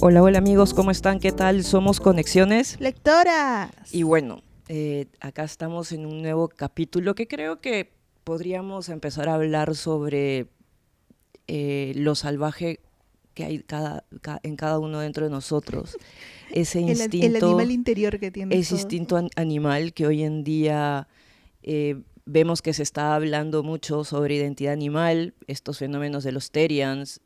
Hola, hola amigos, ¿cómo están? ¿Qué tal? Somos Conexiones. ¡Lectoras! Y bueno, acá estamos en un nuevo capítulo que creo que podríamos empezar a hablar sobre lo salvaje que hay en cada uno dentro de nosotros. Ese El instinto, animal interior que tienes ese todo. instinto animal que hoy en día vemos que se está hablando mucho sobre identidad animal, estos fenómenos de los Therians,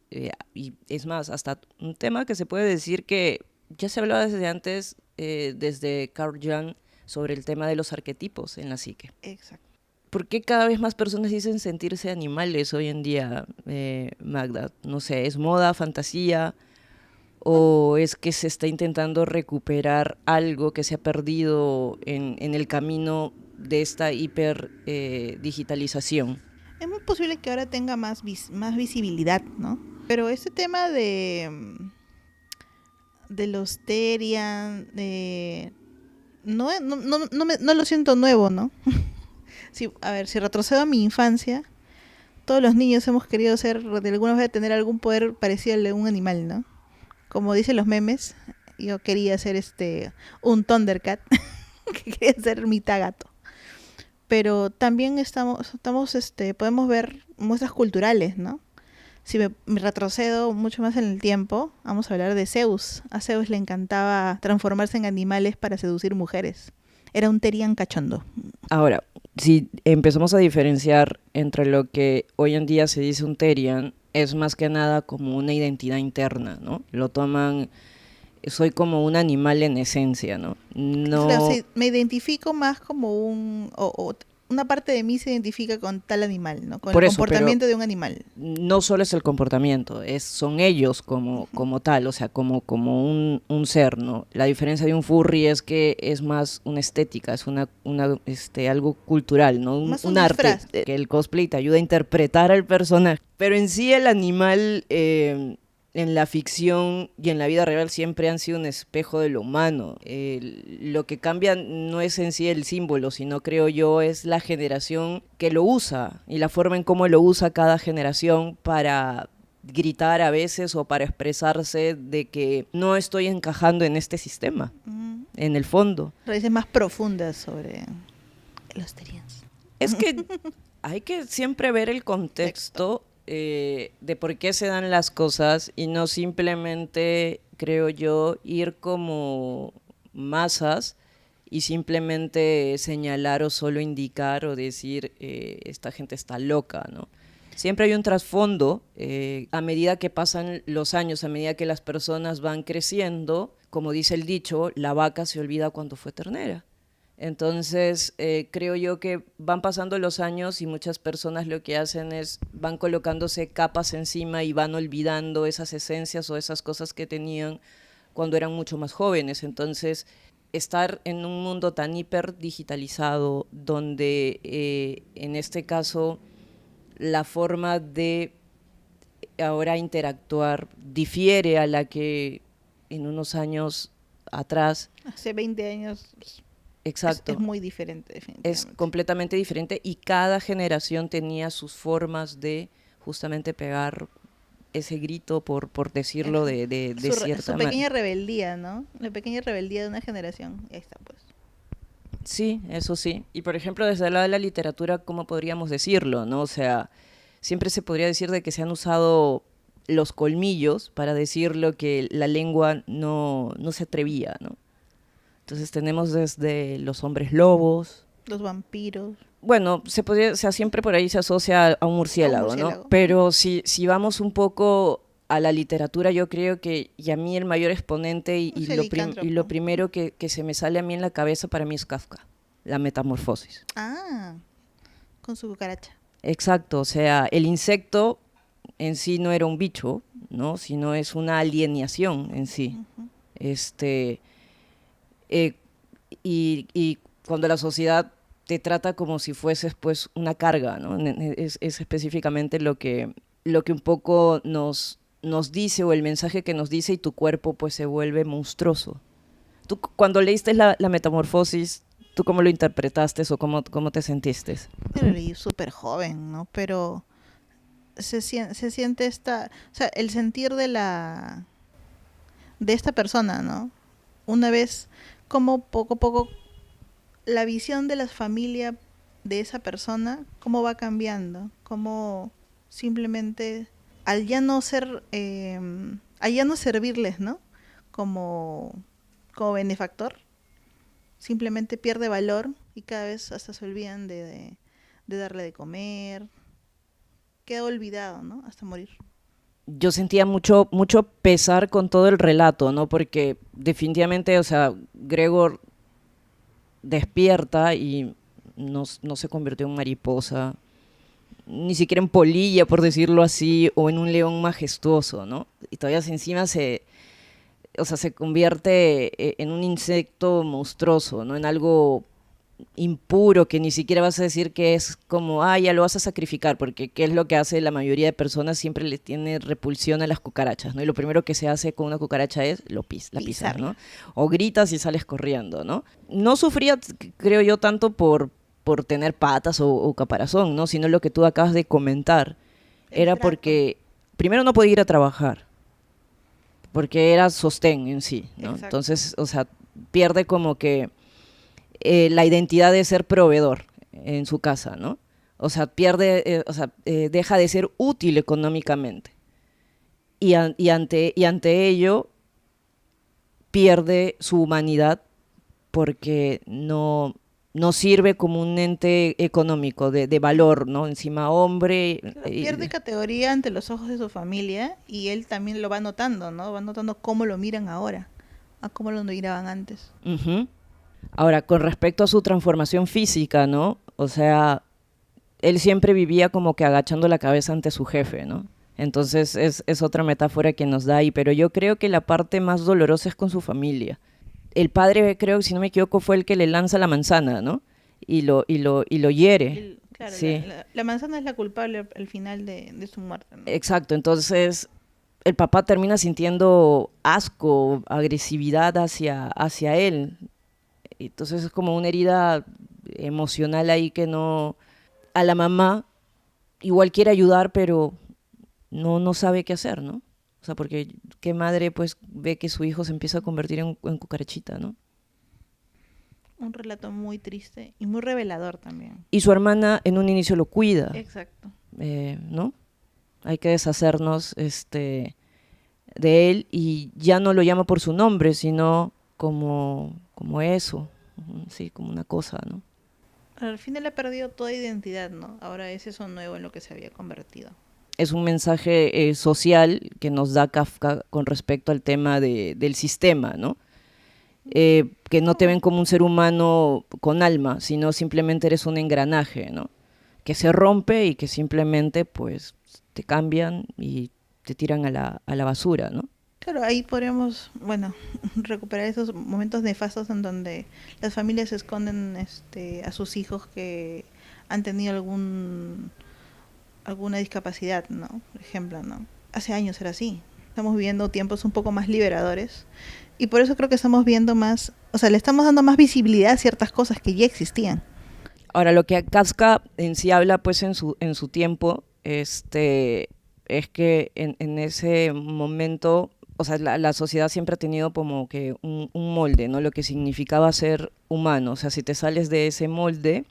y es más, hasta un tema que se puede decir que ya se hablaba desde antes, desde Carl Jung, sobre el tema de los arquetipos en la psique. Exacto. ¿Por qué cada vez más personas dicen sentirse animales hoy en día, Magda? No sé, ¿es moda, fantasía? ¿O es que se está intentando recuperar algo que se ha perdido en el camino de esta hiper digitalización? Es muy posible que ahora tenga más visibilidad, ¿no? Pero este tema de los Therian, no lo siento nuevo, ¿no? A ver, si retrocedo a mi infancia, todos los niños hemos querido ser, de alguna manera, tener algún poder parecido al de un animal, ¿no? Como dicen los memes, yo quería ser un Thundercat, que quería ser mitad gato. Pero también podemos ver muestras culturales, ¿no? Si me retrocedo mucho más en el tiempo, vamos a hablar de Zeus. A Zeus le encantaba transformarse en animales para seducir mujeres. Era un Therian cachondo. Ahora, si empezamos a diferenciar entre lo que hoy en día se dice un Therian, es más que nada como una identidad interna, ¿no? Lo toman, soy como un animal en esencia, ¿no? Claro, No, sí, me identifico más como una parte de mí se identifica con tal animal, ¿no? Con el por eso, pero comportamiento de un animal. no solo es el comportamiento, son ellos como tal, o sea, como un ser, ¿no? La diferencia de un furry es que es más una estética, es algo cultural, ¿no? Más un Un arte, disfraz. que el cosplay te ayuda a interpretar al personaje. Pero en sí el animal, en la ficción y en la vida real siempre han sido un espejo de lo humano. Lo que cambia no es en sí el símbolo, sino creo yo es la generación que lo usa y la forma en cómo lo usa cada generación para gritar a veces o para expresarse de que no estoy encajando en este sistema, en el fondo. Raíces más profundas sobre los Therians. Es que hay que siempre ver el contexto de por qué se dan las cosas y no simplemente, creo yo, ir como masas y simplemente señalar o solo indicar o decir esta gente está loca, ¿no? Siempre hay un trasfondo, a medida que pasan los años, a medida que las personas van creciendo, como dice el dicho, la vaca se olvida cuando fue ternera. Entonces, creo yo que van pasando los años y muchas personas lo que hacen es van colocándose capas encima y van olvidando esas esencias o esas cosas que tenían cuando eran mucho más jóvenes. Entonces, estar en un mundo tan hiper digitalizado donde en este caso la forma de ahora interactuar difiere a la que en unos años atrás. Hace 20 años Exacto. es muy diferente, Es definitivamente. completamente diferente y cada generación tenía sus formas de justamente pegar ese grito, por decirlo de cierta Su manera. pequeña rebeldía, ¿no? La pequeña rebeldía de una generación. Ahí está, pues. Sí, eso sí. Y por ejemplo, desde el lado de la literatura, ¿cómo podríamos decirlo, no? O sea, siempre se podría decir de que se han usado los colmillos para decir lo que la lengua no se atrevía, ¿no? Entonces tenemos desde los hombres lobos. Los vampiros. Bueno, o sea, siempre por ahí se asocia a un A un murciélago, ¿no? murciélago. Pero si vamos un poco a la literatura, yo creo que, y a mí el mayor exponente Es el y lo licántropo. primero que se me sale a mí en la cabeza para mí es Kafka, la metamorfosis. Ah, con su cucaracha. Exacto, o sea, el insecto en sí no era un bicho, ¿no? Sino es una alienación en sí. Ujú. Este, eh, y cuando la sociedad te trata como si fueses pues una carga, ¿no? Es específicamente lo que un poco nos dice o el mensaje que nos dice y tu cuerpo pues se vuelve monstruoso. Tú cuando leíste la metamorfosis, ¿tú cómo lo interpretaste o cómo te sentiste? Yo lo leí súper joven, ¿no? Pero se siente o sea, el sentir de esta persona, ¿no? Una vez, como poco a poco la visión de la familia de esa persona, cómo va cambiando, cómo simplemente al ya no ser, al ya no servirles, ¿no? Como, como benefactor, simplemente pierde valor y cada vez hasta se olvidan de darle de comer, queda olvidado, ¿no? Hasta morir. Yo sentía mucho pesar con todo el relato, ¿no? Porque definitivamente, o sea, Gregor despierta y no se convirtió en mariposa, ni siquiera en polilla, por decirlo así, o en un león majestuoso, ¿no? Y todavía encima o sea, se convierte en un insecto monstruoso, ¿no? En algo impuro que ni siquiera vas a decir que es como, ah, ya lo vas a sacrificar, porque qué es lo que hace la mayoría de personas, siempre le tiene repulsión a las cucarachas, ¿no? Y lo primero que se hace con una cucaracha es la pisas, ¿no? Pisarla. O gritas y sales corriendo, ¿no? No sufría, creo yo, tanto por tener patas o caparazón, ¿no? Sino lo que tú acabas de comentar, El era trato. porque primero no podía ir a trabajar, porque era sostén en sí, ¿no? Exacto. Entonces, o sea, pierde como que la identidad de ser proveedor en su casa, ¿no? O sea, deja de ser útil económicamente. Y ante ello pierde su humanidad porque no sirve como un ente económico de valor, ¿no? Encima hombre. Claro, pierde categoría ante los ojos de su familia y él también lo va notando, ¿no? Va notando cómo lo miran ahora, a cómo lo miraban antes. Ujú. Ahora, con respecto a su transformación física, ¿no? O sea, él siempre vivía como que agachando la cabeza ante su jefe, ¿no? Entonces es otra metáfora que nos da ahí, pero yo creo que la parte más dolorosa es con su familia. El padre, creo, si no me equivoco, fue el que le lanza la manzana, ¿no? Y lo hiere. Claro, Sí, la manzana es la culpable al final de su muerte, ¿no? exacto. Entonces el papá termina sintiendo asco, agresividad hacia él. Entonces es como una herida emocional ahí que no... A la mamá igual quiere ayudar, pero no sabe qué hacer, ¿no? O sea, porque qué madre pues ve que su hijo se empieza a convertir en cucarachita, ¿no? Un relato muy triste y muy revelador también. Y su hermana en un inicio lo cuida, Exacto. ¿no? Hay que deshacernos de él y ya no lo llama por su nombre, sino como eso, sí, como una cosa, ¿no? Al final ha perdido toda identidad, ¿no? Ahora es eso nuevo en lo que se había convertido. Es un mensaje social que nos da Kafka con respecto al tema del sistema, ¿no? Que no te Oh, ven como un ser humano con alma, sino simplemente eres un engranaje, ¿no? Que se rompe y que simplemente pues te cambian y te tiran a la basura, ¿no? claro, ahí podríamos, bueno, recuperar esos momentos nefastos en donde las familias esconden a sus hijos que han tenido alguna discapacidad, ¿no? Por ejemplo, ¿no? Hace años era así. Estamos viviendo tiempos un poco más liberadores y por eso creo que estamos viendo más, o sea, le estamos dando más visibilidad a ciertas cosas que ya existían. Ahora, lo que Kafka en sí habla pues en su tiempo, es que en ese momento, o sea, la sociedad siempre ha tenido como que un molde, ¿no? Lo que significaba ser humano. O sea, si te sales de ese molde,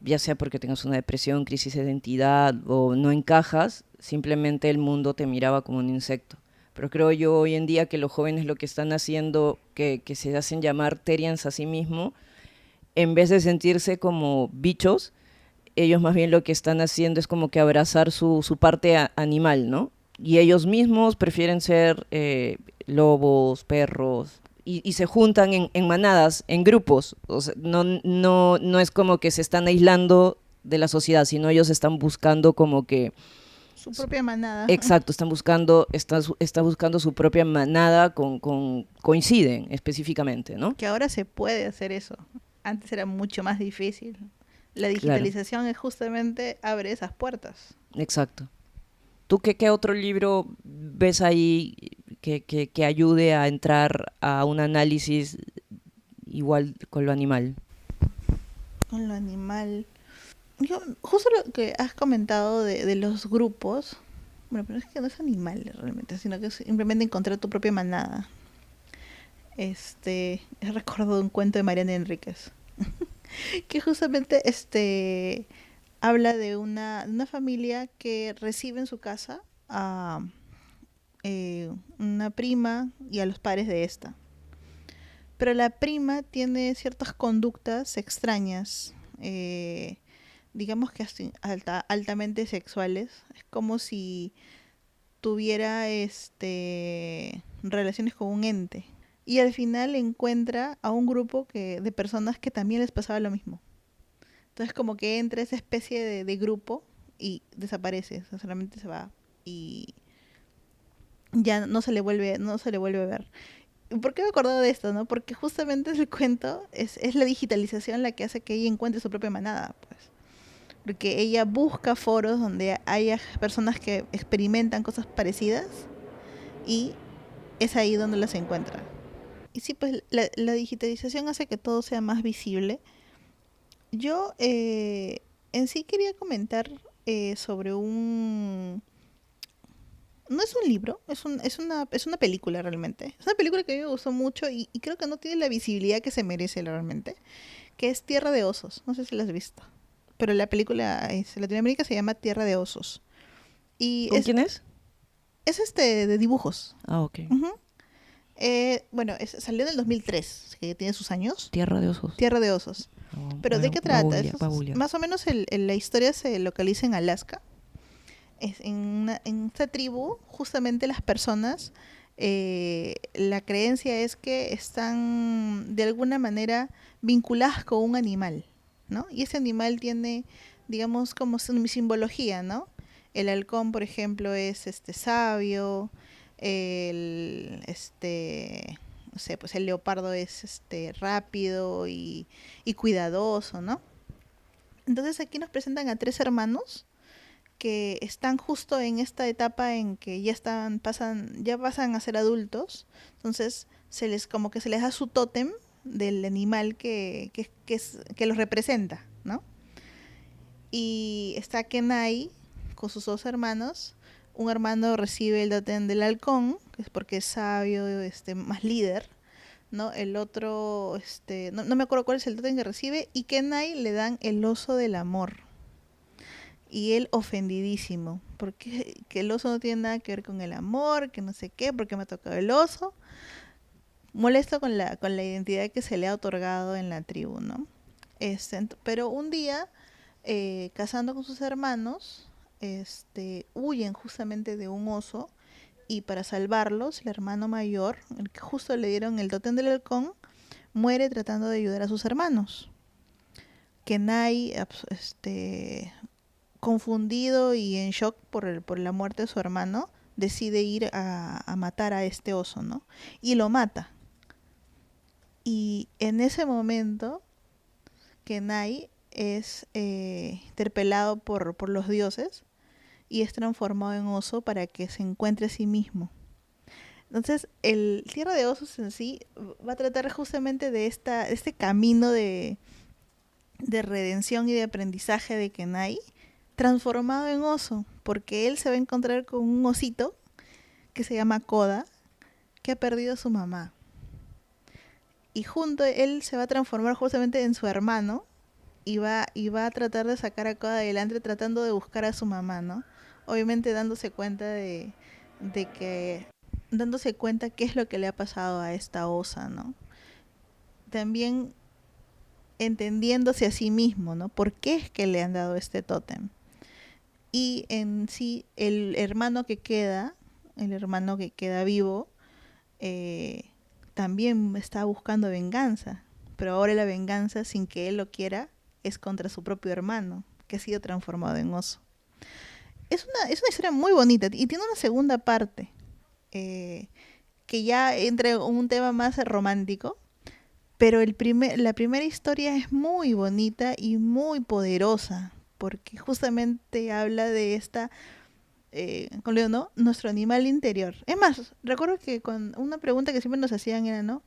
ya sea porque tengas una depresión, crisis de identidad o no encajas, simplemente el mundo te miraba como un insecto. Pero creo yo hoy en día que los jóvenes lo que están haciendo, que se hacen llamar Terians a sí mismos, en vez de sentirse como bichos, ellos más bien lo que están haciendo es como que abrazar su parte animal, ¿no? Y ellos mismos prefieren ser lobos, perros, y se juntan en manadas, en grupos. O sea, no es como que se están aislando de la sociedad, sino ellos están buscando como que, Su propia manada. exacto, está buscando su propia manada coinciden específicamente, ¿no? Que ahora se puede hacer eso. Antes era mucho más difícil. La Claro, digitalización es justamente abre esas puertas. exacto. ¿Tú qué otro libro ves ahí que ayude a entrar a un análisis igual con lo animal? Con lo animal. Yo, justo lo que has comentado de los grupos, Bueno, pero es que no es animal realmente, sino que es simplemente encontrar tu propia manada. He recordado un cuento de Mariana Enríquez, que justamente habla de una familia que recibe en su casa a una prima y a los padres de esta. Pero la prima tiene ciertas conductas extrañas, digamos que altamente sexuales. Es como si tuviera relaciones con un ente. Y al final encuentra a un grupo de personas que también les pasaba lo mismo. Entonces como que entra esa especie de grupo y desaparece, o sea, solamente se va y ya no se le vuelve a ver. ¿Por qué me he acordado de esto, no? Porque justamente el cuento es la digitalización la que hace que ella encuentre su propia manada, pues. Porque ella busca foros donde haya personas que experimentan cosas parecidas y es ahí donde las encuentra. Y sí, pues la digitalización hace que todo sea más visible. Yo en sí quería comentar sobre un... No es un libro, es una película realmente. Es una película que a mí me gustó mucho y creo que no tiene la visibilidad que se merece realmente, que es Tierra de Osos. No sé si la has visto. Pero la película Latinoamérica se llama Tierra de Osos. Y ¿Con quién es? es de dibujos. Ah, ok. Uh-huh. Bueno, salió en el 2003, que tiene sus años. Tierra de Osos. Tierra de Osos. Pero ¿de qué trata? Más o menos la historia se localiza en Alaska. En esta tribu, justamente las personas, la creencia es que están de alguna manera vinculadas con un animal, ¿no? Y ese animal tiene, digamos, como simbología, ¿no? El halcón, por ejemplo, es sabio, no sé, pues el leopardo es rápido y cuidadoso, ¿no? Entonces aquí nos presentan a 3 hermanos que están justo en esta etapa en que ya pasan a ser adultos. Entonces como que se les da su tótem del animal que los representa, ¿no? Y está Kenai con sus 2 hermanos. Un hermano recibe el tótem del halcón, que es porque es sabio, más líder, ¿no? El otro, no me acuerdo cuál es el tótem que recibe, y Kenai le dan el oso del amor. Y él ofendidísimo, porque que el oso no tiene nada que ver con el amor, que no sé qué, porque me ha tocado el oso. Molesto con la identidad que se le ha otorgado en la tribu, ¿no? Pero un día, cazando con sus hermanos, huyen justamente de un oso, y para salvarlos, el hermano mayor, el que justo le dieron el tótem del halcón, muere tratando de ayudar a sus hermanos. Kenai, confundido y en shock por la muerte de su hermano, decide ir a matar a este oso, ¿no? Y lo mata. Y en ese momento, Kenai es interpelado por los dioses y es transformado en oso para que se encuentre a sí mismo. Entonces, el Tierra de Osos en sí va a tratar justamente de este camino de redención y de aprendizaje de Kenai, transformado en oso, porque él se va a encontrar con un osito que se llama Koda, que ha perdido a su mamá. Y junto él se va a transformar justamente en su hermano y va a tratar de sacar a Koda adelante tratando de buscar a su mamá, ¿no? Obviamente dándose cuenta dándose cuenta qué es lo que le ha pasado a esta osa, ¿no? También entendiéndose a sí mismo, ¿no? ¿Por qué es que le han dado este tótem? Y en sí, el hermano que queda vivo, también está buscando venganza, pero ahora la venganza, sin que él lo quiera, es contra su propio hermano, que ha sido transformado en oso. Es una historia muy bonita y tiene una segunda parte, que ya entra en un tema más romántico, pero la primera historia es muy bonita y muy poderosa, porque justamente habla de ¿cómo le digo, no? Nuestro animal interior. Es más, recuerdo que con una pregunta que siempre nos hacían era, ¿no?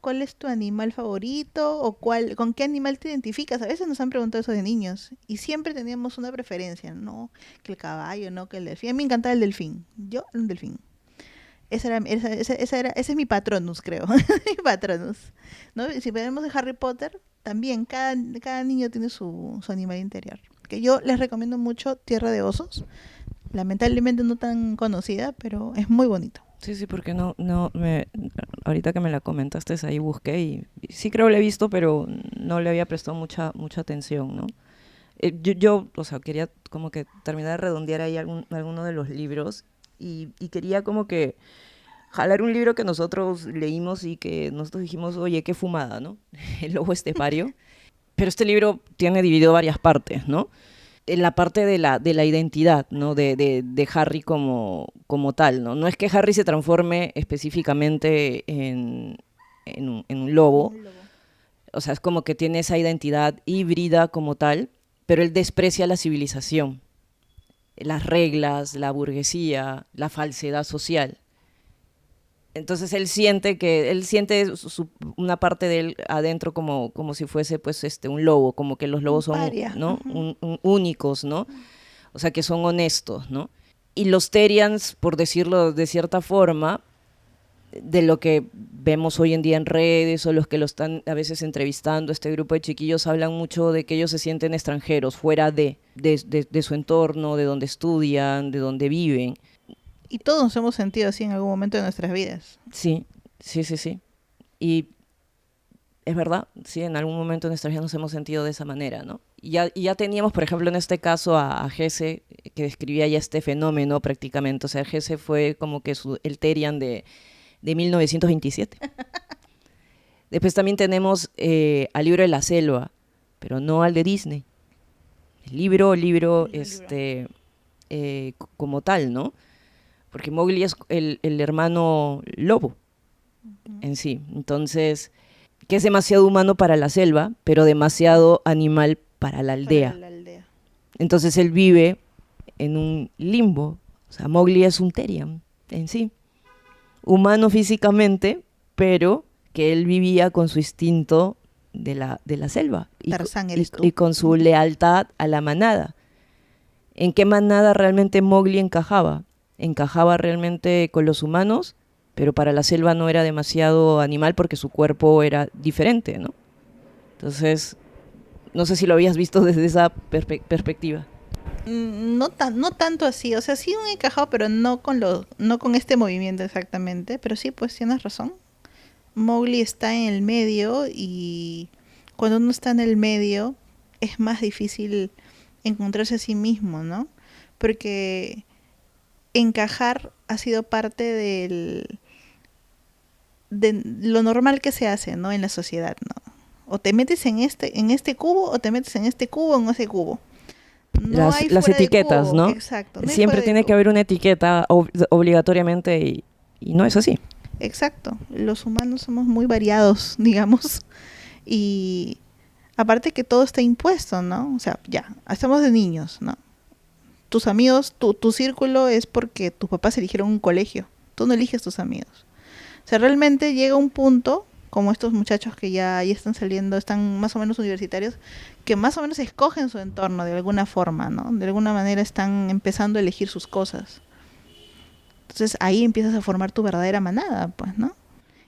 ¿cuál es tu animal favorito? ¿O con qué animal te identificas? A veces nos han preguntado eso de niños. Y siempre teníamos una preferencia, ¿no? Que el caballo, no que el delfín. A mí me encantaba el delfín. Yo, un delfín. Ese es mi patronus, creo. Mi patronus. ¿No? Y si vemos de Harry Potter, también cada niño tiene su animal interior. Que yo les recomiendo mucho Tierra de Osos. Lamentablemente no tan conocida, pero es muy bonito. Sí, sí, porque ahorita que me la comentaste ahí busqué y sí creo que la he visto, pero no le había prestado mucha atención, ¿no? O sea, quería como que terminar de redondear ahí alguno de los libros y quería como que jalar un libro que nosotros leímos y que nosotros dijimos, oye, qué fumada, ¿no? El lobo estepario. Pero este libro tiene dividido varias partes, ¿no? En la parte de la identidad, ¿no? De Harry como tal, ¿no? No es que Harry se transforme específicamente en un lobo, Un lobo. o sea, es como que tiene esa identidad híbrida como tal, pero él desprecia la civilización, las reglas, la burguesía, la falsedad social. Entonces él siente una parte de él adentro como si fuese pues un lobo, como que los Un lobos son, paria. ¿no? Ujú. Únicos, ¿no? O sea, que son honestos, ¿no? Y los Terians, por decirlo de cierta forma, de lo que vemos hoy en día en redes o los que lo están a veces entrevistando, este grupo de chiquillos hablan mucho de que ellos se sienten extranjeros, fuera de su entorno, de donde estudian, de donde viven. Y todos nos hemos sentido así en algún momento de nuestras vidas. Sí, sí, sí, sí. Y es verdad, sí, en algún momento de nuestra vida nos hemos sentido de esa manera, ¿no? Y ya teníamos, por ejemplo, en este caso a Gese, que describía ya este fenómeno prácticamente. O sea, Gese fue como que el Terian de 1927. Después también tenemos al libro de la selva, pero no al de Disney. El libro, Libro. como tal, ¿no? Porque Mowgli es el hermano lobo en sí. Entonces, que es demasiado humano para la selva, pero demasiado animal para la aldea. Para la aldea. Entonces él vive en un limbo. O sea, Mowgli es un Terian en sí. Humano físicamente, pero que él vivía con su instinto de la selva. Tarzán eres tú. Y con su lealtad a la manada. ¿En qué manada realmente Mowgli encajaba? Encajaba realmente con los humanos, pero para la selva no era demasiado animal porque su cuerpo era diferente, ¿no? Entonces, no sé si lo habías visto desde esa perspectiva. No tanto así, o sea, sí un encajado, pero no con este movimiento exactamente, pero sí, pues tienes razón. Mowgli está en el medio y cuando uno está en el medio es más difícil encontrarse a sí mismo, ¿no? Porque encajar ha sido parte de lo normal que se hace, ¿no? En la sociedad, ¿no? O te metes en este cubo o te metes en este cubo o en ese cubo. No hay Las fuera de etiquetas, cubo, ¿no? exacto. No hay Siempre fuera de tiene que cubo. haber una etiqueta obligatoriamente y no es así. Exacto. Los humanos somos muy variados, digamos. Y aparte que todo está impuesto, ¿no? O sea, ya, estamos de niños, ¿no? Tus amigos, tu círculo es porque tus papás eligieron un colegio. Tú no eliges tus amigos. O sea, realmente llega un punto, como estos muchachos que ya están saliendo, están más o menos universitarios, que más o menos escogen su entorno de alguna forma, ¿no? De alguna manera están empezando a elegir sus cosas. Entonces ahí empiezas a formar tu verdadera manada, pues, ¿no?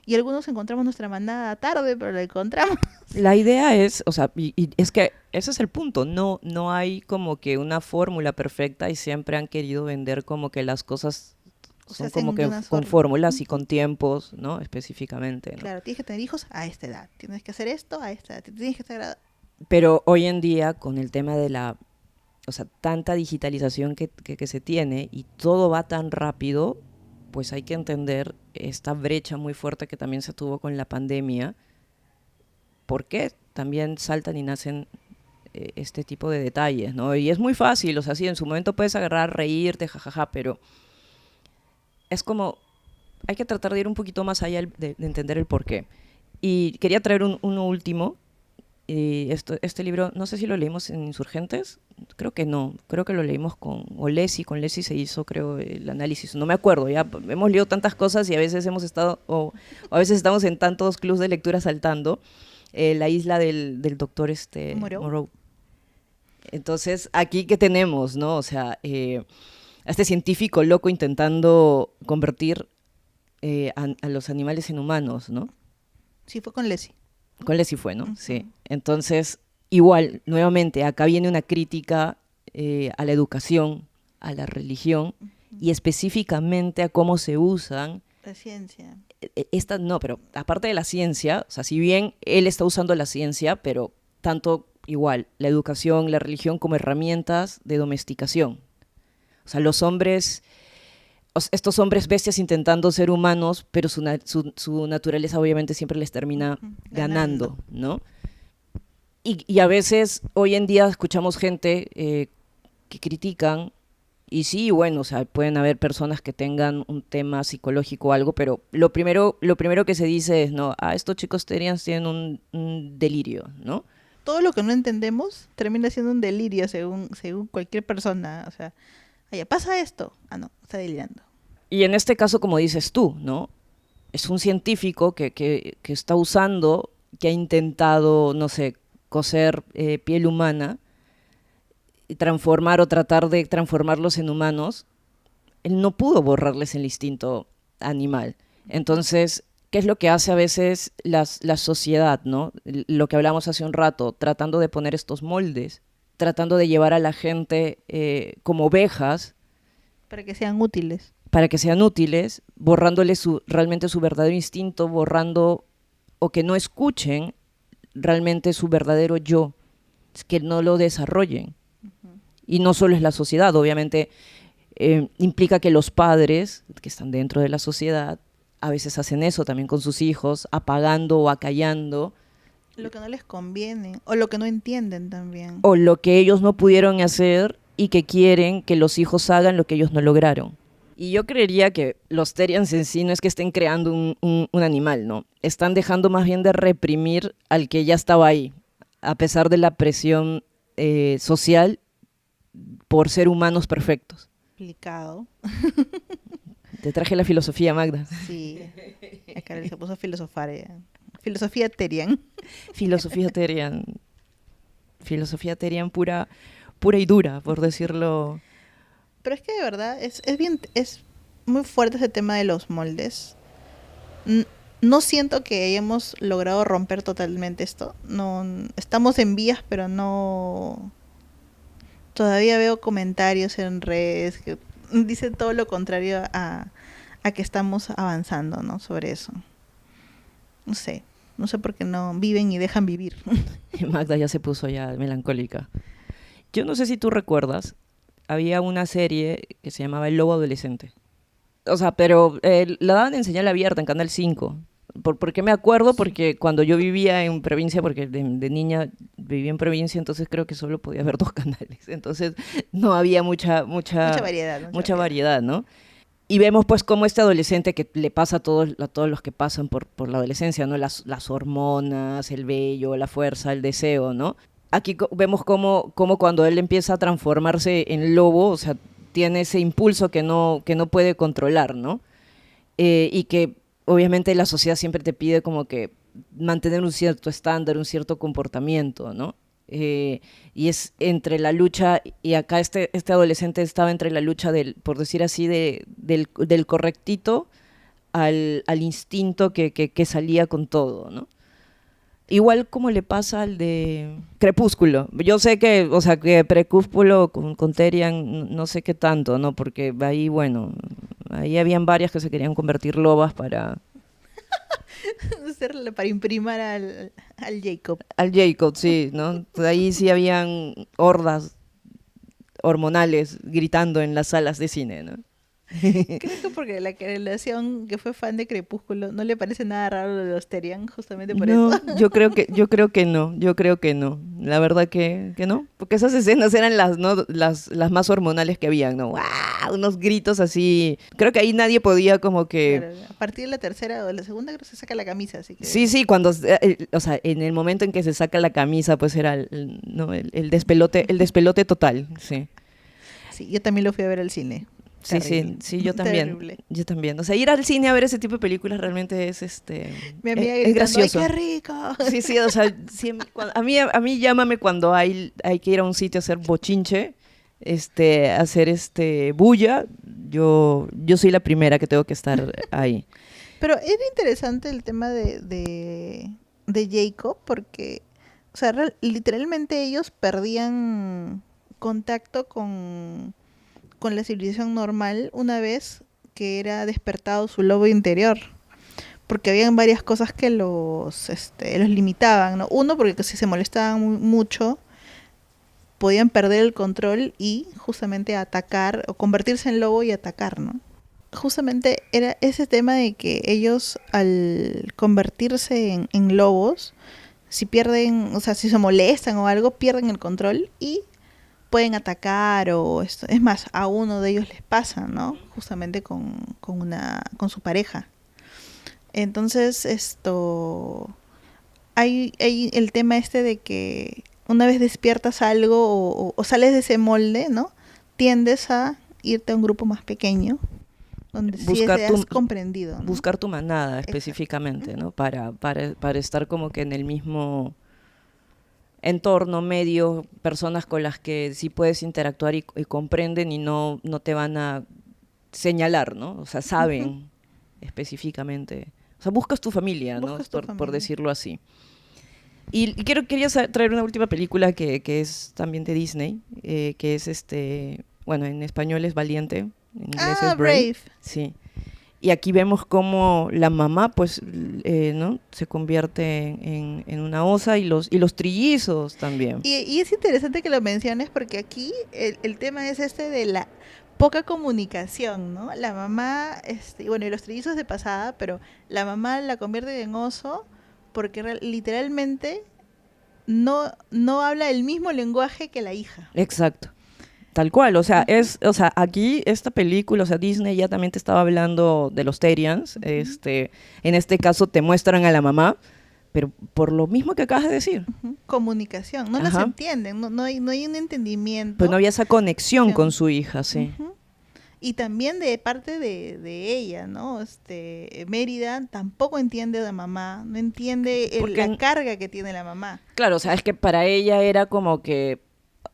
Y algunos encontramos nuestra manada tarde, pero la encontramos. La idea es, o sea, y es que ese es el punto, no hay como que una fórmula perfecta y siempre han querido vender como que las cosas O son sea, hacen como de que una con forma. fórmulas y con tiempos, ¿no? Específicamente, ¿no? Claro, tienes que tener hijos a esta edad. Tienes que hacer esto a esta edad. Tienes que estar... Pero hoy en día, con el tema de o sea, tanta digitalización que se tiene y todo va tan rápido, pues hay que entender esta brecha muy fuerte que también se tuvo con la pandemia, porque también saltan y nacen este tipo de detalles, ¿no? Y es muy fácil, o sea, sí, en su momento puedes agarrar, reírte, jajaja, pero es como, hay que tratar de ir un poquito más allá de entender el porqué. Y quería traer uno último, Y este libro, no sé si lo leímos en Insurgentes, creo que no, creo que lo leímos con Lesi se hizo, creo, el análisis, no me acuerdo, ya hemos leído tantas cosas y a veces hemos estado, o a veces estamos en tantos clubs de lectura saltando, la isla del doctor Moreau. Entonces, aquí que tenemos, ¿no? O sea, a este científico loco intentando convertir a los animales en humanos, ¿no? Sí, fue con Leslie. Con Leslie fue, ¿no? Sí. Entonces, igual, nuevamente, acá viene una crítica a la educación, a la religión y específicamente a cómo se usan. La ciencia. No, pero aparte de la ciencia, o sea, si bien él está usando la ciencia, pero tanto igual, la educación, la religión como herramientas de domesticación. O sea, los hombres, estos hombres bestias intentando ser humanos, pero su naturaleza obviamente siempre les termina ganando, ¿no? Y a veces, hoy en día, escuchamos gente que critican, y sí, bueno, o sea, pueden haber personas que tengan un tema psicológico o algo, pero lo primero que se dice es, no, estos chicos tienen un delirio, ¿no? Todo lo que no entendemos termina siendo un delirio según cualquier persona, o sea, pasa esto, no, está delirando. Y en este caso, como dices tú, ¿no? Es un científico que está usando, que ha intentado, no sé, coser piel humana y transformar o tratar de transformarlos en humanos. Él no pudo borrarles el instinto animal. Entonces, ¿qué es lo que hace a veces la sociedad, ¿no? Lo que hablamos hace un rato, tratando de poner estos moldes, tratando de llevar a la gente como ovejas. Para que sean útiles. Para que sean útiles, borrándole realmente su verdadero instinto, borrando o que no escuchen realmente su verdadero yo, que no lo desarrollen. Y no solo es la sociedad, obviamente implica que los padres que están dentro de la sociedad a veces hacen eso también con sus hijos, apagando o acallando. Lo que no les conviene, o lo que no entienden también. O lo que ellos no pudieron hacer y que quieren que los hijos hagan lo que ellos no lograron. Y yo creería que los Therians en sí no es que estén creando un animal, ¿no? Están dejando más bien de reprimir al que ya estaba ahí, a pesar de la presión social por ser humanos perfectos. Explicado. Te traje la filosofía, Magda. Sí, acá se puso a filosofar. Filosofía Therian. Filosofía Therian. Filosofía Therian pura y dura, por decirlo. Pero es que de verdad es muy fuerte ese tema de los moldes. No siento que hayamos logrado romper totalmente esto. No, estamos en vías, pero no. Todavía veo comentarios en redes que dicen todo lo contrario a que estamos avanzando, ¿no? Sobre eso. No sé por qué no viven y dejan vivir. Magda ya se puso ya melancólica. Yo no sé si tú recuerdas, había una serie que se llamaba El Lobo Adolescente. O sea, pero la daban en señal abierta en Canal 5. ¿Por qué me acuerdo? Porque cuando yo vivía en provincia, porque de niña vivía en provincia, entonces creo que solo podía ver 2 canales. Entonces no había mucha variedad, ¿no? Y vemos pues cómo este adolescente que le pasa a todos los que pasan por la adolescencia, ¿no? Las hormonas, el vello, la fuerza, el deseo, ¿no? Aquí vemos cómo cuando él empieza a transformarse en lobo, o sea, tiene ese impulso que no puede controlar, ¿no? Y que obviamente la sociedad siempre te pide como que mantener un cierto estándar, un cierto comportamiento, ¿no? Y es entre la lucha, y acá este adolescente estaba entre la lucha por decir así, del correctito al instinto que salía con todo, ¿no? Igual como le pasa al de Crepúsculo. Yo sé que, o sea, que Crepúsculo con Therian no sé qué tanto, ¿no? Porque ahí, bueno, ahí habían varias que se querían convertir lobas para imprimar al Jacob. Al Jacob, sí, ¿no? Ahí sí habían hordas hormonales gritando en las salas de cine, ¿no? Creo que porque la relación que fue fan de Crepúsculo no le parece nada raro lo de los Terian, justamente por No, eso. yo creo que no. La verdad que no, porque esas escenas eran las, ¿no? las más hormonales que habían, ¿no? ¡Guau! Unos gritos así. Creo que ahí nadie podía como que... Claro, a partir de la tercera o de la segunda creo que se saca la camisa, así Sí, que... sí, cuando, o sea, en el momento en que se saca la camisa, pues era ¿no? el despelote total, sí. Sí, yo también lo fui a ver al cine. Sí, Terrible. sí, yo también. Terrible. Yo también. O sea, ir al cine a ver ese tipo de películas realmente es Mi amiga es gritando, ¡ay, gracioso. qué rico! Sí, sí, o sea, a mí llámame cuando hay que ir a un sitio a hacer bochinche, hacer bulla, yo soy la primera que tengo que estar ahí. Pero era interesante el tema de Jacob porque, o sea, literalmente ellos perdían contacto con la civilización normal una vez que era despertado su lobo interior. Porque habían varias cosas que los limitaban, ¿no? Uno, porque si se molestaban mucho, podían perder el control y justamente atacar o convertirse en lobo y atacar, ¿no? Justamente era ese tema de que ellos al convertirse en lobos, si pierden, o sea, si se molestan o algo, pierden el control y pueden atacar o esto. Es más, a uno de ellos les pasa, ¿no? Justamente con su pareja. Entonces, hay el tema de que una vez despiertas algo o sales de ese molde, ¿no? Tiendes a irte a un grupo más pequeño donde sí seas comprendido, ¿no? Buscar tu manada Exacto. específicamente, ¿no? Para estar como que en el mismo entorno, medio, personas con las que sí puedes interactuar y comprenden y no te van a señalar, ¿no? O sea, saben específicamente. O sea, buscas tu familia, ¿no? Buscas tu Por familia. decirlo así. Y quería traer una última película que es también de Disney, que es bueno, en español es Valiente, en inglés es Brave. Sí. Y aquí vemos cómo la mamá, pues, ¿no? Se convierte en una osa y los trillizos también. Y es interesante que lo menciones porque aquí el tema es de la poca comunicación, ¿no? La mamá, bueno, y los trillizos de pasada, pero la mamá la convierte en oso porque literalmente no habla el mismo lenguaje que la hija. Exacto. Tal cual, o sea, aquí esta película, o sea, Disney ya también te estaba hablando de los Terians, en este caso te muestran a la mamá, pero por lo mismo que acabas de decir. Comunicación, no las entienden, no hay un entendimiento. Pues no había esa conexión con su hija, sí. Y también de parte de ella, ¿no? Mérida tampoco entiende a la mamá, no entiende la carga que tiene la mamá. Claro, o sea, es que para ella era como que,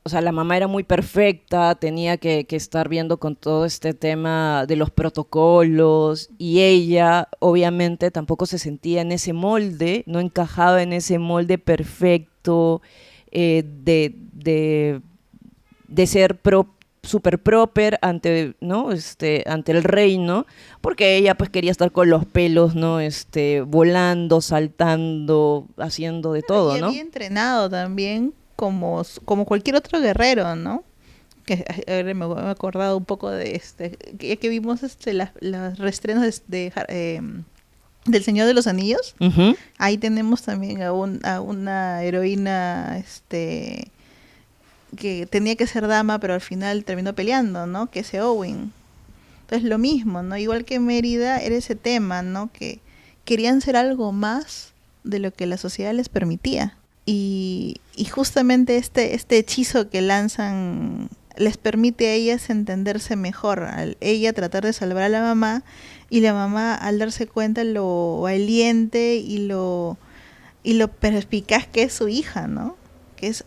o sea, la mamá era muy perfecta, tenía que estar viendo con todo este tema de los protocolos y ella obviamente tampoco se sentía en ese molde, no encajaba en ese molde perfecto de ser super proper ante, ¿no? Ante el reino, porque ella pues quería estar con los pelos, ¿no? Volando, saltando, haciendo de todo, y ¿no? había entrenado también como cualquier otro guerrero, ¿no? Que ahora me he acordado un poco de ya que vimos los reestrenos del Señor de los Anillos. Ahí tenemos también a una heroína que tenía que ser dama, pero al final terminó peleando, ¿no? Que es Owen. Entonces lo mismo, ¿no? Igual que Mérida, era ese tema, ¿no? Que querían ser algo más de lo que la sociedad les permitía. Y justamente este hechizo que lanzan les permite a ellas entenderse mejor, al ella tratar de salvar a la mamá, y la mamá al darse cuenta lo valiente y lo perspicaz que es su hija, ¿no? Que es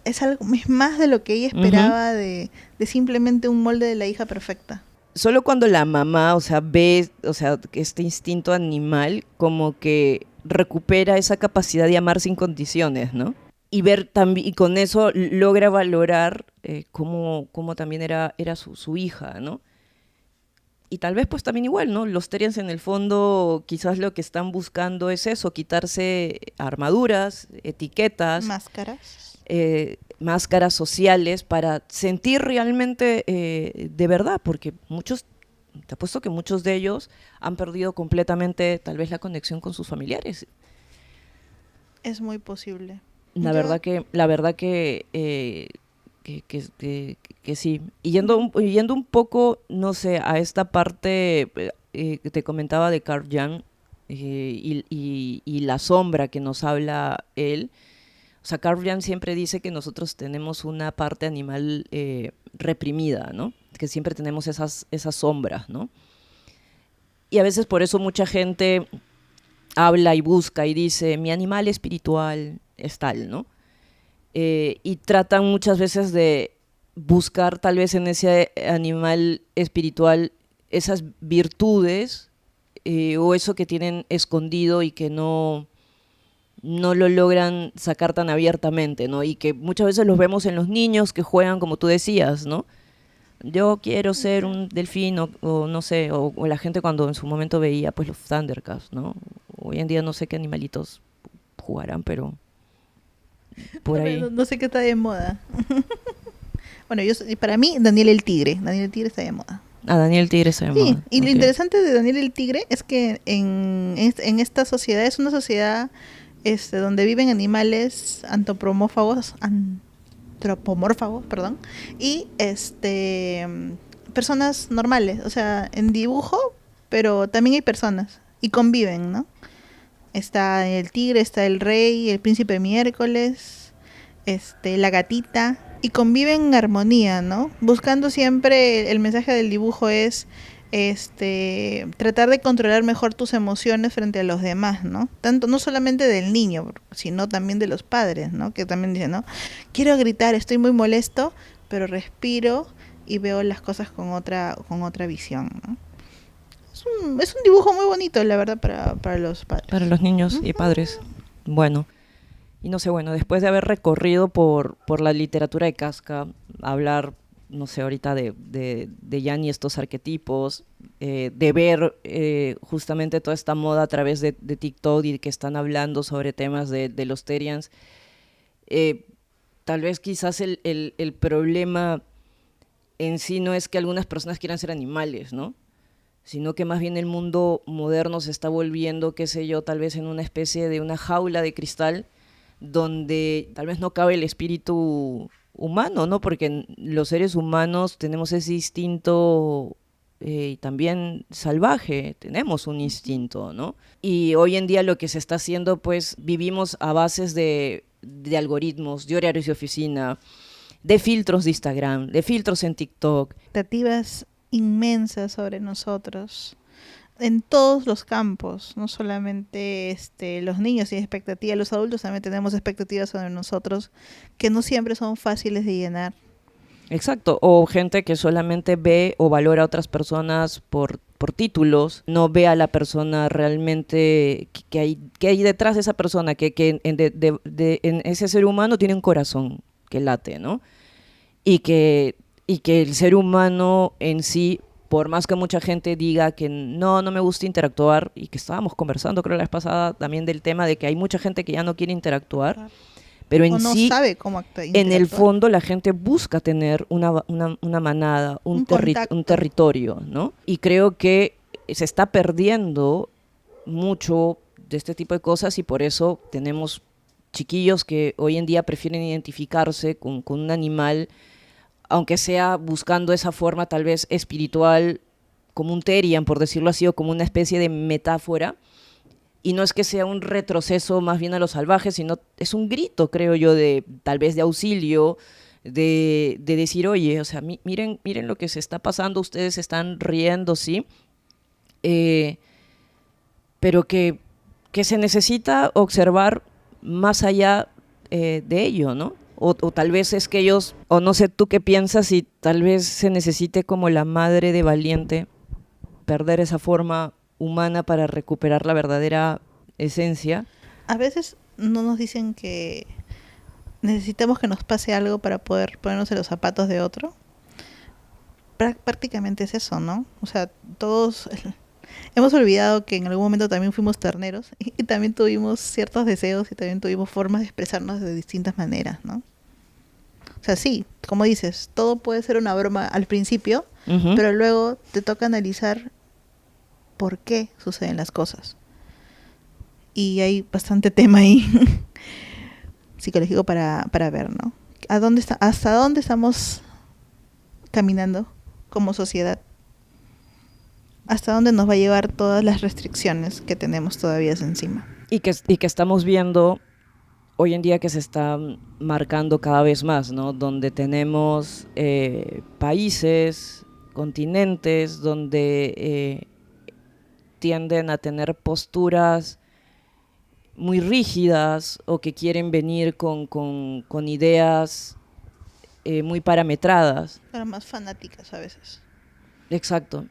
más de lo que ella esperaba de simplemente un molde de la hija perfecta. Solo cuando la mamá, o sea, ve, o sea, este instinto animal, como que recupera esa capacidad de amar sin condiciones, ¿no? Y ver también, y con eso logra valorar cómo también era su hija, ¿no? Y tal vez pues también igual, ¿no? Los Terians en el fondo quizás lo que están buscando es eso, quitarse armaduras, etiquetas, máscaras sociales para sentir realmente de verdad, porque muchos te apuesto que muchos de ellos han perdido completamente tal vez la conexión con sus familiares. Es muy posible. La verdad que sí. Y yendo un poco, no sé, a esta parte que te comentaba de Carl Jung, y la sombra que nos habla él. O sea, Carl Jung siempre dice que nosotros tenemos una parte animal reprimida, ¿no? Que siempre tenemos esas sombras, ¿no? Y a veces por eso mucha gente habla y busca y dice, mi animal espiritual es tal, ¿no? Y tratan muchas veces de buscar tal vez en ese animal espiritual esas virtudes o eso que tienen escondido y que no lo logran sacar tan abiertamente, ¿no? Y que muchas veces los vemos en los niños que juegan, como tú decías, ¿no? Yo quiero ser un delfín o no sé, o la gente cuando en su momento veía pues los Thundercats, ¿no? Hoy en día no sé qué animalitos jugarán, pero por ahí. No sé qué está de moda. Bueno, para mí, Daniel el Tigre. Daniel el Tigre está de moda. Ah, Daniel Tigre se llama. Sí, y lo Okay. interesante de Daniel el Tigre es que en esta sociedad, es una sociedad donde viven animales antropomórfagos, perdón, y personas normales, o sea, en dibujo, pero también hay personas y conviven, ¿no? Está el tigre, está el rey, el príncipe miércoles, la gatita, y conviven en armonía, ¿no? Buscando siempre, el mensaje del dibujo es tratar de controlar mejor tus emociones frente a los demás, ¿no? Tanto, no solamente del niño, sino también de los padres, ¿no? Que también dicen, ¿no? Quiero gritar, estoy muy molesto, pero respiro y veo las cosas con otra visión, ¿no? Es un dibujo muy bonito, la verdad, para los padres. Para los niños y padres. Bueno, y no sé, bueno, después de haber recorrido por la literatura de Kafka, hablar, no sé, ahorita de Yanni, estos arquetipos, de ver justamente toda esta moda a través de TikTok y que están hablando sobre temas de los Terians, tal vez quizás el problema en sí no es que algunas personas quieran ser animales, ¿no? Sino que más bien el mundo moderno se está volviendo, qué sé yo, tal vez en una especie de una jaula de cristal donde tal vez no cabe el espíritu humano, ¿no? Porque los seres humanos tenemos ese instinto también salvaje, tenemos un instinto, ¿no? Y hoy en día lo que se está haciendo, pues vivimos a bases de algoritmos, de horarios de oficina, de filtros de Instagram, de filtros en TikTok. Expectativas inmensas sobre nosotros en todos los campos, no solamente los niños tienen expectativas, los adultos también tenemos expectativas sobre nosotros que no siempre son fáciles de llenar. Exacto, o gente que solamente ve o valora a otras personas por títulos, no ve a la persona realmente que hay detrás de esa persona, que en ese ser humano tiene un corazón que late, ¿no? Y que el ser humano en sí, por más que mucha gente diga que no me gusta interactuar, y que estábamos conversando creo la vez pasada también del tema de que hay mucha gente que ya no quiere interactuar, pero en o no sí, sabe cómo interactuar. En el fondo la gente busca tener una manada, un territorio, ¿no? Y creo que se está perdiendo mucho de este tipo de cosas y por eso tenemos chiquillos que hoy en día prefieren identificarse con un animal, aunque sea buscando esa forma tal vez espiritual, como un Terian, por decirlo así, o como una especie de metáfora. Y no es que sea un retroceso más bien a los salvajes, sino es un grito, creo yo, tal vez de auxilio, de decir, oye, o sea, miren lo que se está pasando, ustedes están riendo, sí, pero que se necesita observar más allá de ello, ¿no? O tal vez es que ellos, o no sé tú qué piensas, y tal vez se necesite como la madre de Valiente perder esa forma humana para recuperar la verdadera esencia. A veces no nos dicen que necesitamos que nos pase algo para poder ponernos en los zapatos de otro. Prácticamente es eso, ¿no? O sea, todos hemos olvidado que en algún momento también fuimos terneros y también tuvimos ciertos deseos y también tuvimos formas de expresarnos de distintas maneras, ¿no? O sea, sí, como dices, todo puede ser una broma al principio, Ujú. pero luego te toca analizar por qué suceden las cosas. Y hay bastante tema ahí psicológico para ver, ¿no? ¿Hasta dónde estamos caminando como sociedad? ¿Hasta dónde nos va a llevar todas las restricciones que tenemos todavía encima? Y que estamos viendo hoy en día que se está marcando cada vez más, ¿no? Donde tenemos países, continentes, donde tienden a tener posturas muy rígidas o que quieren venir con ideas muy parametradas. Pero más fanáticas a veces. Exacto.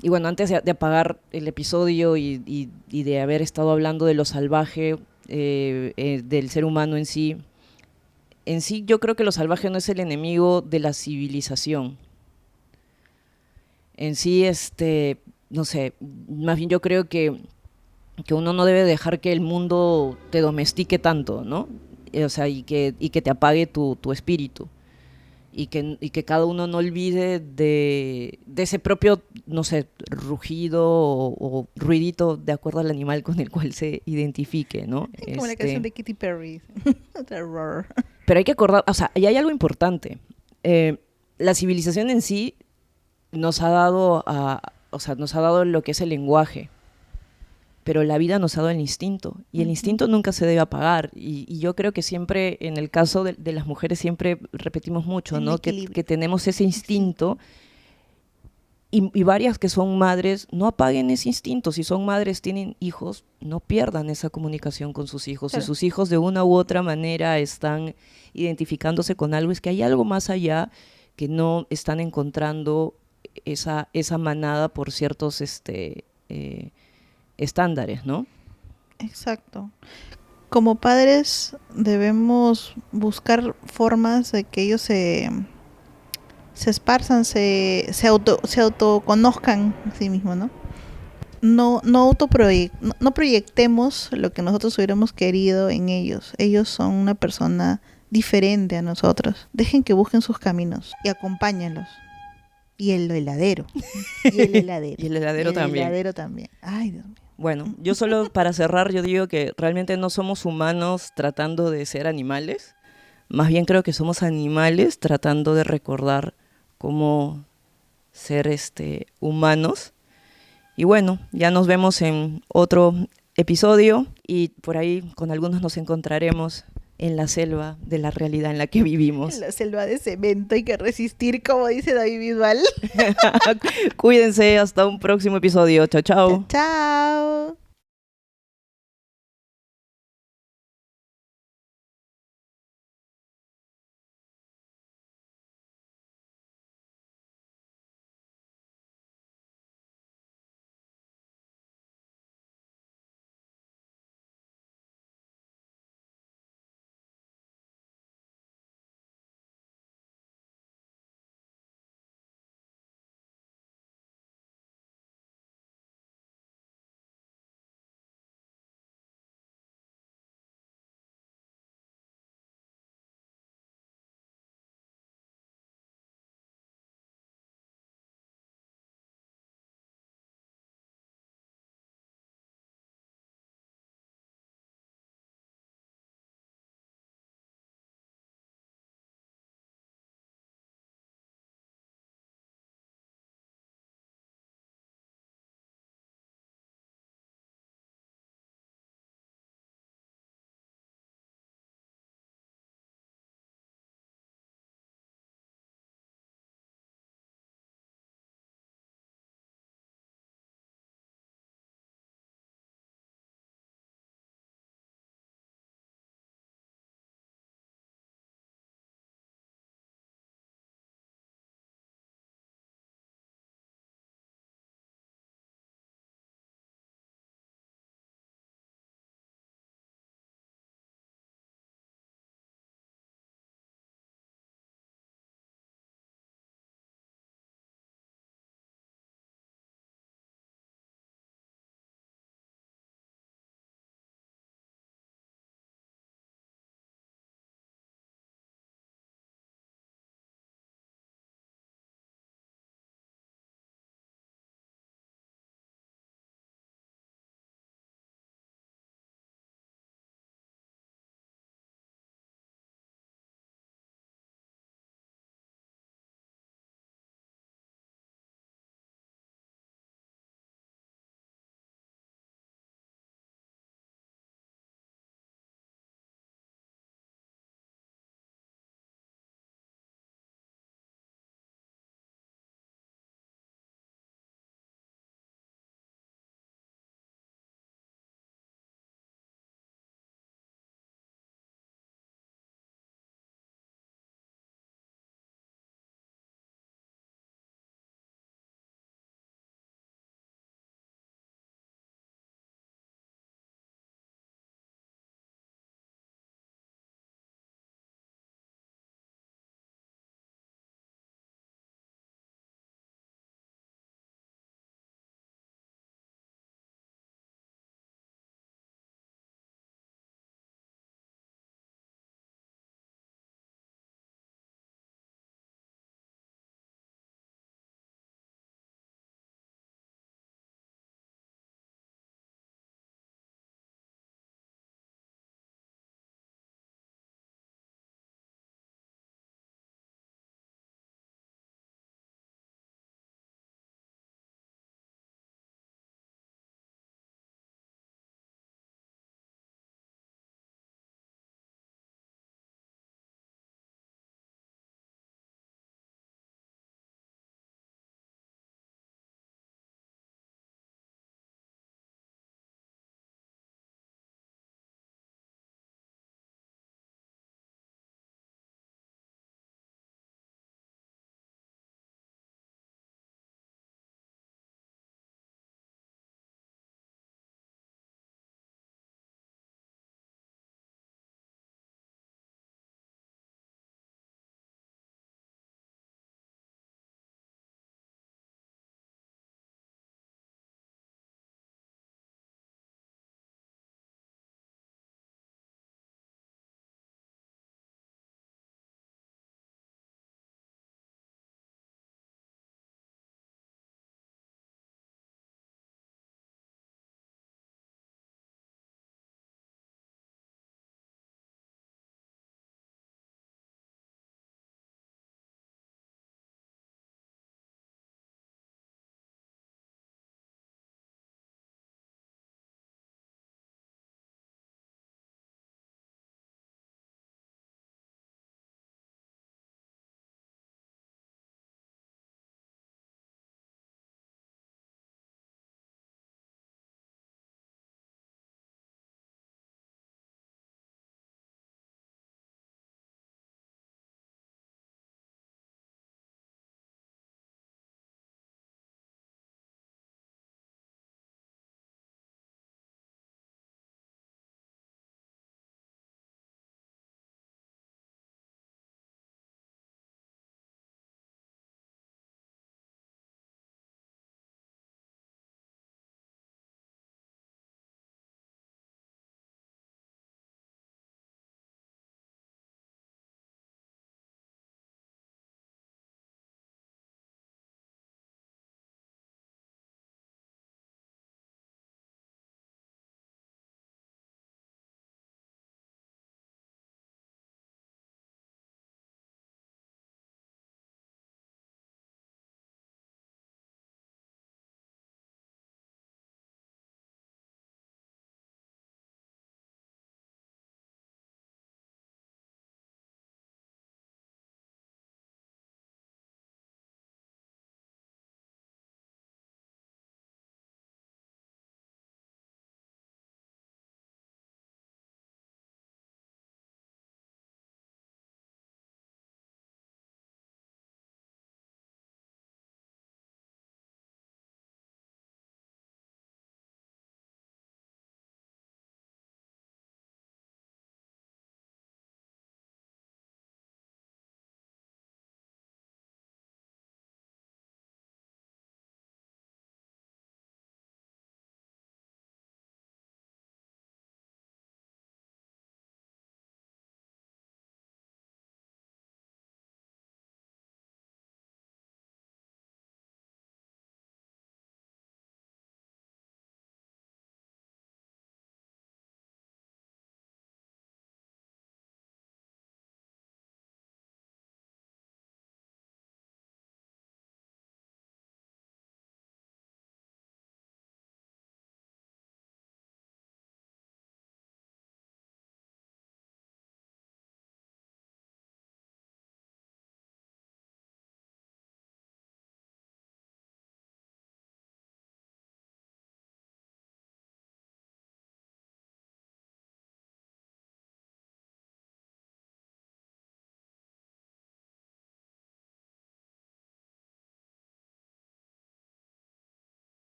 Y bueno, antes de apagar el episodio y de haber estado hablando de lo salvaje, del ser humano en sí yo creo que lo salvaje no es el enemigo de la civilización. En sí, no sé, más bien yo creo que uno no debe dejar que el mundo te domestique tanto, ¿no? O sea, y que te apague tu espíritu. Y que cada uno no olvide de ese propio, no sé, rugido o ruidito de acuerdo al animal con el cual se identifique, ¿no? Como la canción de Katy Perry. Otra roar. Pero hay que acordar, o sea, y hay algo importante. La civilización en sí nos ha dado nos ha dado lo que es el lenguaje, pero la vida nos ha dado el instinto, y el instinto nunca se debe apagar, y yo creo que siempre, en el caso de las mujeres, siempre repetimos mucho, ¿no? Que tenemos ese instinto, y varias que son madres, no apaguen ese instinto. Si son madres, tienen hijos, no pierdan esa comunicación con sus hijos. Claro. Si sus hijos de una u otra manera están identificándose con algo, es que hay algo más allá, que no están encontrando esa manada por ciertos estándares, ¿no? Exacto. Como padres debemos buscar formas de que ellos se esparzan, se autoconozcan a sí mismos, ¿no? No proyectemos lo que nosotros hubiéramos querido en ellos. Ellos son una persona diferente a nosotros. Dejen que busquen sus caminos y acompáñenlos. Y el heladero. Y el heladero. Y el heladero también. El heladero también. Ay, Dios mío. Bueno, yo solo para cerrar, yo digo que realmente no somos humanos tratando de ser animales. Más bien creo que somos animales tratando de recordar cómo ser humanos. Y bueno, ya nos vemos en otro episodio, y por ahí con algunos nos encontraremos en la selva de la realidad en la que vivimos. En la selva de cemento hay que resistir, como dice David Bisbal. Cuídense, hasta un próximo episodio. Chao, chao. Chao.